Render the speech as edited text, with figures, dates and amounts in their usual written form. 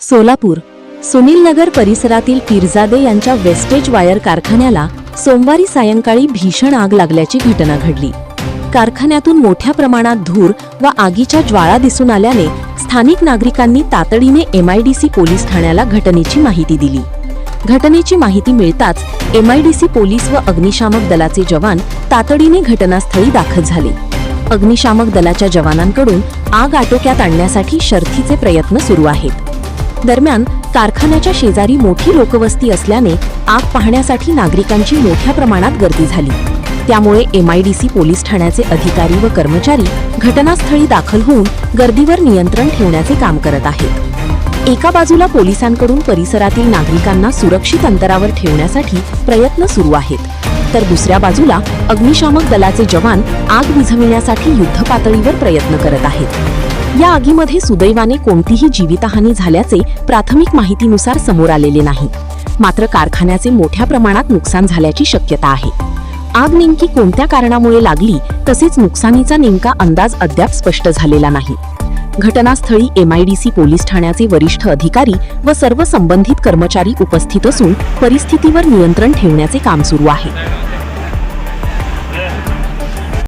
सोलापूर सुनीलनगर परिसरातील पीरजादे यांच्या wastage wire कारखान्याला सोमवारी सायंकाळी भीषण आग लागल्याची घटना घडली। कारखान्यातून मोठ्या प्रमाणात धूर व आगीच्या ज्वाळा दिसून आल्याने स्थानिक नागरिकांनी तातडीने MIDC पोलीस ठाण्याला घटनेची माहिती दिली। घटनेची माहिती मिळताच MIDC पोलीस व अग्निशामक दलाचे जवान तातडीने घटनास्थळी दाखल झाले। अग्निशामक दलाच्या जवानांकडून आग आटोक्यात आणण्यासाठी शर्थीचे प्रयत्न सुरू आहेत। दरम्यान कारखान्याच्या शेजारी मोठी लोकवस्ती असल्याने आग पाहण्यासाठी नागरिकांची मोठ्या प्रमाणात गर्दी झाली। त्यामुळे MIDC पोलीस ठाण्याचे अधिकारी व कर्मचारी घटनास्थळी दाखल होऊन गर्दीवर नियंत्रण ठेवण्याचे काम करत आहेत। एका बाजूला पोलिसांकडून परिसरातील नागरिकांना सुरक्षित अंतरावर ठेवण्यासाठी प्रयत्न सुरू आहेत, तर दुसऱ्या बाजूला अग्निशामक दलाचे जवान आग विझविण्यासाठी युद्धपातळीवर प्रयत्न करत आहेत। या आगीमध्ये सुदैवाने कोणतीही जीवितहानी झाल्याचे प्राथमिक माहितीनुसार समोर आलेले नाही, मात्र कारखान्याचे मोठ्या प्रमाणात नुकसान झाल्याची शक्यता आहे। आग नेमकी कोणत्या कारणामुळे लागली तसेच नुकसानीचा नेमका अंदाज अद्याप स्पष्ट झालेला नाही। घटनास्थळी MIDC पोलीस ठाण्याचे वरिष्ठ अधिकारी व सर्व संबंधित कर्मचारी उपस्थित असून परिस्थितीवर नियंत्रण ठेवण्याचे काम सुरू आहे।